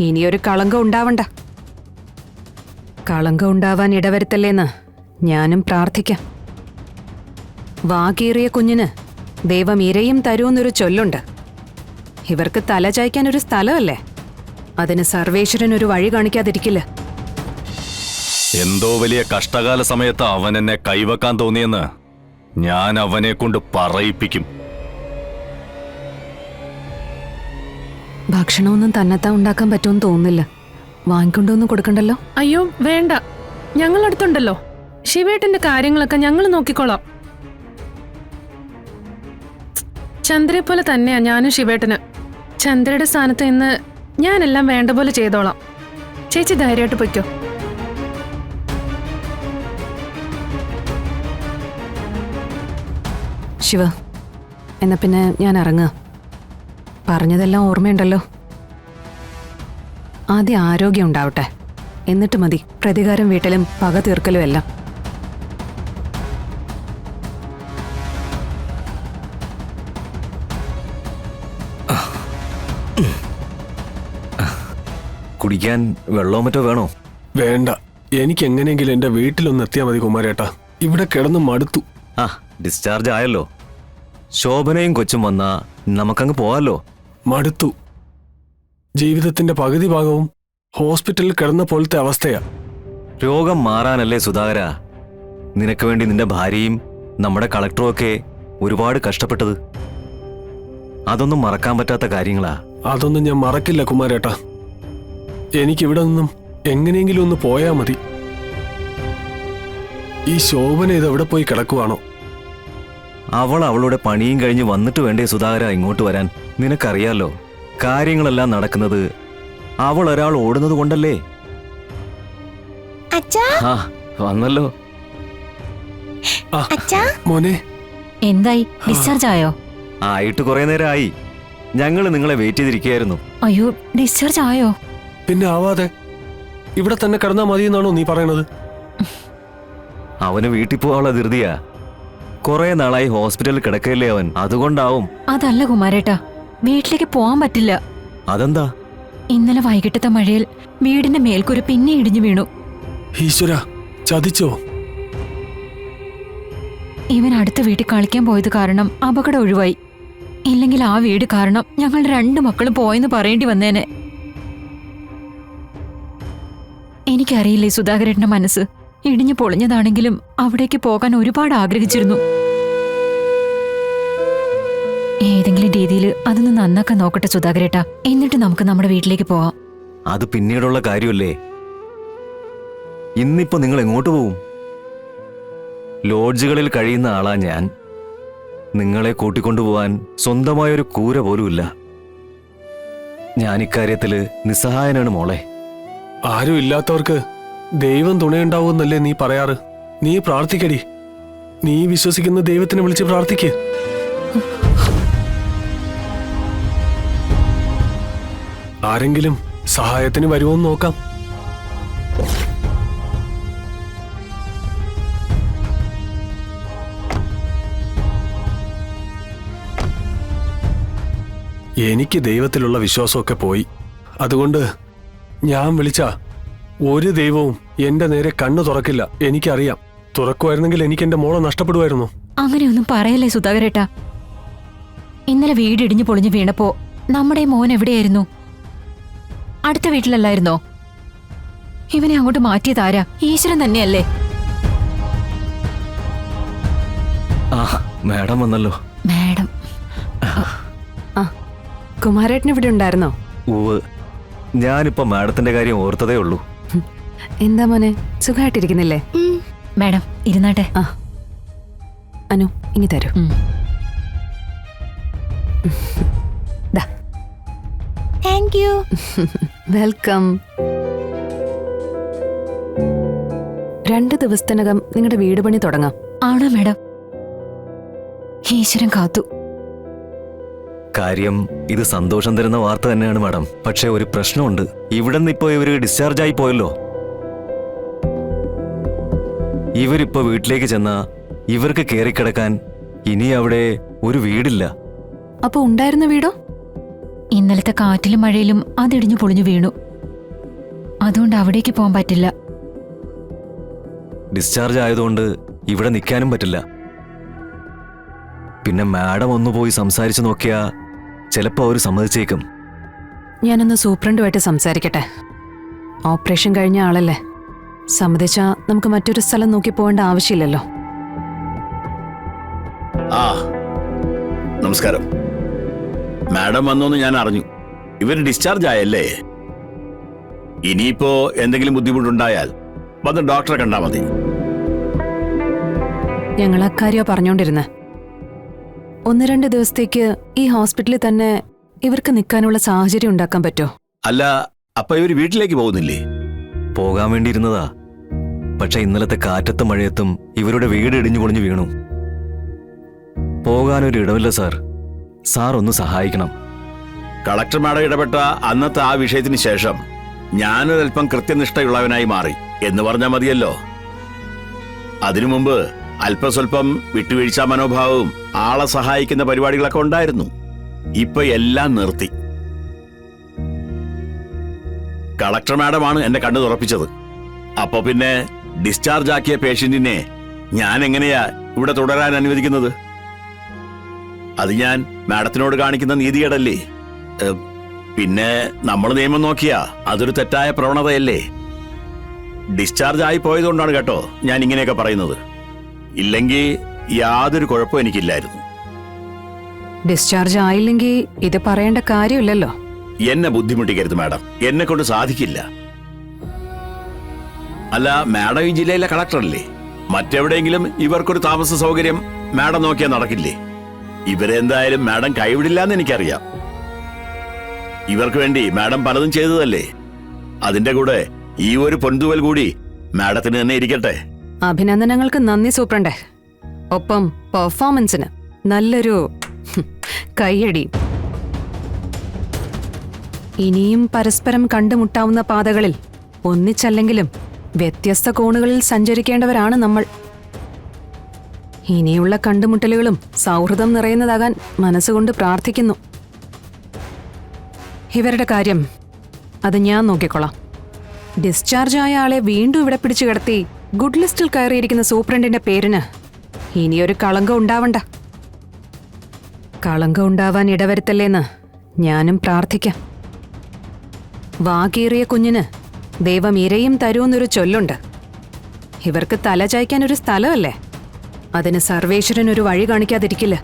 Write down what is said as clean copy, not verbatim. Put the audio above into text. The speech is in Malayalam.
ഇനിയൊരു കളങ്കം ഉണ്ടാവണ്ട. കളങ്കം ഉണ്ടാവാൻ ഇടവരുത്തല്ലേന്ന് ഞാനും പ്രാർത്ഥിക്കാം. വാകീറിയ കുഞ്ഞിന് ദൈവം ഇരയും തരൂന്നൊരു ചൊല്ലുണ്ട്. ഇവർക്ക് തല ചായ്ക്കാനൊരു സ്ഥലമല്ലേ, അതിന് സർവേശ്വരൻ ഒരു വഴി കാണിക്കാതിരിക്കില്ല. എന്തോ വലിയ കഷ്ടകാല സമയത്ത് അവൻ എന്നെ കൈവക്കാൻ തോന്നിയെന്ന് ഞാൻ അവനെ കൊണ്ട് പറയിപ്പിക്കും. ഭക്ഷണമൊന്നും തന്നെത്താൻ ഉണ്ടാക്കാൻ പറ്റുമെന്ന് തോന്നുന്നില്ല. വാങ്ങിക്കൊണ്ടൊന്നും കൊടുക്കണ്ടല്ലോ. അയ്യോ വേണ്ട, ഞങ്ങളടുത്തുണ്ടല്ലോ. ശിവേട്ടന്റെ കാര്യങ്ങളൊക്കെ ഞങ്ങൾ നോക്കിക്കോളാം. ചന്ദ്രയെ പോലെ തന്നെയാ ഞാനും ശിവേട്ടന്. ചന്ദ്രയുടെ സ്ഥാനത്ത് ഇന്ന് ഞാനെല്ലാം വേണ്ട പോലെ ചെയ്തോളാം. ചേച്ചി ധൈര്യമായിട്ട് പൊയ്ക്കോ. ശിവ, എന്നാ പിന്നെ ഞാൻ ഇറങ്ങുക. പറഞ്ഞതെല്ലാം ഓർമ്മയുണ്ടല്ലോ. ആദ്യം ആരോഗ്യം ഉണ്ടാവട്ടെ, എന്നിട്ട് മതി പ്രതികാരം വീട്ടലും പക തീർക്കലും എല്ലാം. കുടിക്കാൻ വെള്ളമോ മറ്റോ വേണോ? വേണ്ട, എനിക്ക് എങ്ങനെയെങ്കിലും എന്റെ വീട്ടിലൊന്ന് എത്തിയാൽ മതി കുമാരേട്ടാ. ഇവിടെ കിടന്ന് മടുത്തു. ആ, ഡിസ്ചാർജ് ആയല്ലോ. ശോഭനയും കൊച്ചും വന്നാ നമുക്കങ്ങ് പോവാലോ. മടുത്തു. ജീവിതത്തിന്റെ പകുതി ഭാഗവും ഹോസ്പിറ്റലിൽ കിടന്ന പോലത്തെ അവസ്ഥയാ. രോഗം മാറാനല്ലേ സുധാകര നിനക്ക് വേണ്ടി നിന്റെ ഭാര്യയും നമ്മുടെ കളക്ടറും ഒക്കെ ഒരുപാട് കഷ്ടപ്പെട്ടത്. അതൊന്നും മറക്കാൻ പറ്റാത്ത കാര്യങ്ങളാ. അതൊന്നും ഞാൻ മറക്കില്ല കുമാരേട്ടാ. എനിക്കിവിടെ നിന്നും എങ്ങനെയെങ്കിലും ഒന്ന് പോയാ മതി. ഈ ശോഭന ഇതെവിടെ പോയി കിടക്കുവാണോ? അവൾ അവളുടെ പണിയും കഴിഞ്ഞ് വന്നിട്ട് വേണ്ടേ സുധാകര ഇങ്ങോട്ട് വരാൻ? നിനക്കറിയാലോ, കാര്യങ്ങളെല്ലാം നടക്കുന്നത് അവൾ ഒരാൾ ഓടുന്നത് കൊണ്ടല്ലേ. ആ വന്നല്ലോ. മോനെ, എന്തായി? ഡിസ്ചാർജ് ആയോ? ആയിട്ട് കുറെ നേരമായി. ഞങ്ങള് നിങ്ങളെ വെയിറ്റ് ചെയ്തിരിക്കുകയായിരുന്നു. അയ്യോ, ഡിസ്ചാർജ് ആയോ? പിന്നെ ആവാതെ ഇവിടെ തന്നെ കിടന്നാ മതി എന്നാണോ നീ പറയണത്? അവന് വീട്ടിൽ പോകാനുള്ള ധൃതിയാ. കുറെ നാളായി ഹോസ്പിറ്റലിൽ കിടക്കയില്ലേ അവൻ, അതുകൊണ്ടാവും. അതല്ല കുമാരേട്ടാ, വീട്ടിലേക്ക് പോവാൻ പറ്റില്ല. അതെന്താ? ഇന്നലെ വൈകിട്ടത്തെ മഴയിൽ വീടിന്റെ മേൽക്കൊരു പിന്നെ ഇടിഞ്ഞു വീണു. ഈശ്വര, ചതിച്ചോ? ഇവൻ അടുത്ത വീട്ടിൽ കളിക്കാൻ പോയത് കാരണം അപകടം ഒഴിവായി. ഇല്ലെങ്കിൽ ആ വീട് കാരണം ഞങ്ങളുടെ 2 മക്കളും പോയെന്ന് പറയേണ്ടി വന്നേനെ. എനിക്കറിയില്ലേ സുധാകരേട്ടന്റെ മനസ്സ്. ഇടിഞ്ഞു പൊളിഞ്ഞതാണെങ്കിലും അവിടേക്ക് പോകാൻ ഒരുപാട് ആഗ്രഹിച്ചിരുന്നു. ഏതെങ്കിലും രീതിയിൽ അതൊന്ന് നന്നാക്കാൻ നോക്കട്ടെ സുധാകരേട്ടാ, എന്നിട്ട് നമുക്ക് നമ്മുടെ വീട്ടിലേക്ക് പോവാം. അത് പിന്നീടുള്ള കാര്യമല്ലേ. ഇന്നിപ്പോ നിങ്ങൾ എങ്ങോട്ട് പോവും? ലോഡ്ജുകളിൽ കഴിയുന്ന ആളാ ഞാൻ. നിങ്ങളെ കൂട്ടിക്കൊണ്ടുപോവാൻ സ്വന്തമായൊരു കൂര പോലുമില്ല. ഞാനിക്കാര്യത്തില് നിസ്സഹായനാണ് മോളെ. ആരും ഇല്ലാത്തവർക്ക് ദൈവം തുണയുണ്ടാവുമെന്നല്ലേ നീ പറയാറ്? നീ പ്രാർത്ഥിക്കടി. നീ വിശ്വസിക്കുന്ന ദൈവത്തിനെ വിളിച്ച് പ്രാർത്ഥിക്ക്. ആരെങ്കിലും സഹായത്തിന് വരുമോന്ന് നോക്കാം. എനിക്ക് ദൈവത്തിലുള്ള വിശ്വാസമൊക്കെ പോയി. അതുകൊണ്ട് ഞാൻ വിളിച്ച ഒരു ദൈവവും എന്റെ നേരെ കണ്ണു തുറക്കില്ല. എനിക്കറിയാം. തുറക്കുമായിരുന്നെങ്കിൽ എനിക്ക് എന്റെ മോളെ നഷ്ടപ്പെടുമായിരുന്നു. അങ്ങനെയൊന്നും പറയല്ലേ സുധാകരേട്ടാ. ഇന്നലെ വീട് ഇടിഞ്ഞു പൊളിഞ്ഞു വീണപ്പോ നമ്മുടെ മോൻ എവിടെയായിരുന്നു? അടുത്ത വീട്ടിലല്ലായിരുന്നോ? ഇവനെ അങ്ങോട്ട് മാറ്റിയതാരാ? ഈശ്വരൻ തന്നെയല്ലേ? ആ, മാഡം വന്നല്ലോ. മാഡം, കുമാരേട്ടൻ ഇവിടെ ഉണ്ടായിരുന്നോ? ഉവ്, ഞാനിപ്പോ മാഡത്തിന്റെ കാര്യം ഓർത്തതേ ഉള്ളൂ. എന്താ മോനെ, സുഖമായിട്ടിരിക്കുന്നില്ലേ? മാഡം ഇരുന്നാട്ടെ. ആ, അനു ഇനി തരൂ. Thank you. വെൽക്കം. 2 ദിവസത്തിനകം നിങ്ങളുടെ വീട് പണി തുടങ്ങാം. ആണോ മാഡം? ഈശ്വരൻ കാത്തു. കാര്യം ഇത് സന്തോഷം തരുന്ന വാർത്ത തന്നെയാണ് മാഡം. പക്ഷെ ഒരു പ്രശ്നമുണ്ട്. ഇവിടെ നിന്ന് ഇപ്പോ ഇവര് ഡിസ്ചാർജ് ആയി പോയല്ലോ. ഇവരിപ്പോ വീട്ടിലേക്ക് ചെന്നാ ഇവർക്ക് കയറിക്കിടക്കാൻ ഇനി അവിടെ ഒരു വീടില്ല. അപ്പൊ ഉണ്ടായിരുന്ന വീടോ? ഇന്നലത്തെ കാറ്റിലും മഴയിലും അതിടിഞ്ഞു പൊളിഞ്ഞു വീണു. അതുകൊണ്ട് അവിടേക്ക് പോകാൻ പറ്റില്ല. ഡിസ്ചാർജ് ആയതുകൊണ്ട് ഇവിടെ നിൽക്കാനും പറ്റില്ല. പിന്നെ മാഡം ഒന്ന് പോയി സംസാരിച്ചു നോക്കിയാ ചിലപ്പോൾ അവർ സമ്മതിച്ചേക്കും. ഞാനൊന്ന് സൂപ്രണ്ടുമായിട്ട് സംസാരിക്കട്ടെ. ഓപ്പറേഷൻ കഴിഞ്ഞ ആളല്ലേ, സമ്മതിച്ചാ നമുക്ക് മറ്റൊരു സ്ഥലം നോക്കി പോകേണ്ട ആവശ്യമില്ലല്ലോ. ആ നമസ്കാരം. മാഡം വന്നോന്ന് ഞാൻ അറിഞ്ഞു. ഇവർ ഡിസ്ചാർജ് ആയല്ലേ? ഇനിയിപ്പോ എന്തെങ്കിലും ബുദ്ധിമുട്ടുണ്ടായാൽ വന്ന് ഡോക്ടറെ കണ്ടാ മതി. ഞങ്ങൾ അക്കാര്യോ പറഞ്ഞോണ്ടിരുന്നെ. 1-2 ദിവസത്തേക്ക് ഈ ഹോസ്പിറ്റലിൽ തന്നെ ഇവർക്ക് നിൽക്കാനുള്ള സാഹചര്യം ഉണ്ടാക്കാൻ പറ്റുമോ? അല്ല, അപ്പൊ ഇവർ വീട്ടിലേക്ക് പോകുന്നില്ലേ? പോകാൻ വേണ്ടിയിരുന്നതാ. പക്ഷെ ഇന്നലത്തെ കാറ്റത്തും മഴയത്തും ഇവരുടെ വീട് ഇടിഞ്ഞു പൊളിഞ്ഞു വീണു. പോകാനൊരു ഇടമില്ല സാർ. സാർ ഒന്ന് സഹായിക്കണം. കളക്ടർ മാഡം ഇടപെട്ട അന്നത്തെ ആ വിഷയത്തിന് ശേഷം ഞാനൊരൽപ്പം കൃത്യനിഷ്ഠയുള്ളവനായി മാറി എന്ന് പറഞ്ഞാൽ മതിയല്ലോ. അതിനു മുമ്പ് അല്പം സ്വല്പം വിട്ടുവീഴ്ച മനോഭാവവും ആളെ സഹായിക്കുന്ന പരിപാടികളൊക്കെ ഉണ്ടായിരുന്നു. ഇപ്പൊ എല്ലാം നിർത്തി. കളക്ടർ മാഡമാണ് എന്നെ കണ്ണു തുറപ്പിച്ചത്. അപ്പൊ പിന്നെ ഡിസ്ചാർജ് ആക്കിയ പേഷ്യന്റിനെ ഞാൻ എങ്ങനെയാ ഇവിടെ തുടരാൻ അനുവദിക്കുന്നത്? അത് ഞാൻ മാഡത്തിനോട് കാണിക്കുന്ന നീതികേടല്ലേ? പിന്നെ നമ്മൾ നിയമം നോക്കിയാ അതൊരു തെറ്റായ പ്രവണതയല്ലേ? ഡിസ്ചാർജ് ആയി പോയതുകൊണ്ടാണ് കേട്ടോ ഞാൻ ഇങ്ങനെയൊക്കെ പറയുന്നത്. ഇല്ലെങ്കിൽ യാതൊരു കുഴപ്പവും എനിക്കില്ലായിരുന്നു. ഡിസ്ചാർജ് ആയില്ലെങ്കിൽ ഇത് പറയേണ്ട കാര്യമില്ലല്ലോ. എന്നെ ബുദ്ധിമുട്ടിക്കരുത് മാഡം, എന്നെ കൊണ്ട് സാധിക്കില്ല. അല്ല, മാഡം ഈ ജില്ലയിലെ കളക്ടറല്ലേ? മറ്റെവിടെയെങ്കിലും ഇവർക്കൊരു താമസ സൗകര്യം മാഡം നോക്കിയാൽ നടക്കില്ലേ? ഇവരെന്തായാലും മാഡം കൈവിടില്ലാന്ന് എനിക്കറിയാം. ഇവർക്ക് വേണ്ടി മാഡം പലതും ചെയ്തതല്ലേ? അതിന്റെ കൂടെ ഈ ഒരു പൊൻതൂവൽ കൂടി മാഡത്തിന് തന്നെ ഇരിക്കട്ടെ. അഭിനന്ദനങ്ങൾക്ക് നന്ദി സൂപ്രണ്ടേ. ഒപ്പം പെർഫോമൻസിന് നല്ലൊരു കയ്യടി. ഇനിയും പരസ്പരം കണ്ടുമുട്ടാവുന്ന പാതകളിൽ ഒന്നിച്ചല്ലെങ്കിലും വ്യത്യസ്ത കോണുകളിൽ സഞ്ചരിക്കേണ്ടവരാണ് നമ്മൾ. ഇനിയുള്ള കണ്ടുമുട്ടലുകളും സൗഹൃദം നിറയുന്നതാകാൻ മനസ്സുകൊണ്ട് പ്രാർത്ഥിക്കുന്നു. ഇവരുടെ കാര്യം അത് ഞാൻ നോക്കിക്കൊള്ളാം. ഡിസ്ചാർജ് ആയ ആളെ വീണ്ടും ഇവിടെ പിടിച്ചു കിടത്തി ഗുഡ് ലിസ്റ്റിൽ കയറിയിരിക്കുന്ന സൂപ്രണ്ടിന്റെ പേരിന് ഇനിയൊരു കളങ്കം ഉണ്ടാവണ്ട. കളങ്കം ഉണ്ടാവാൻ ഇടവരുത്തല്ലേന്ന് ഞാനും പ്രാർത്ഥിക്കാം. വാകീറിയ കുഞ്ഞിന് ദൈവം ഇരയും തരൂന്നൊരു ചൊല്ലുണ്ട്. ഇവർക്ക് തല ചായ്ക്കാൻ ഒരു സ്ഥലമല്ലേ, അതിന് സർവേശ്വരൻ ഒരു വഴി കാണിക്കാതിരിക്കില്ല.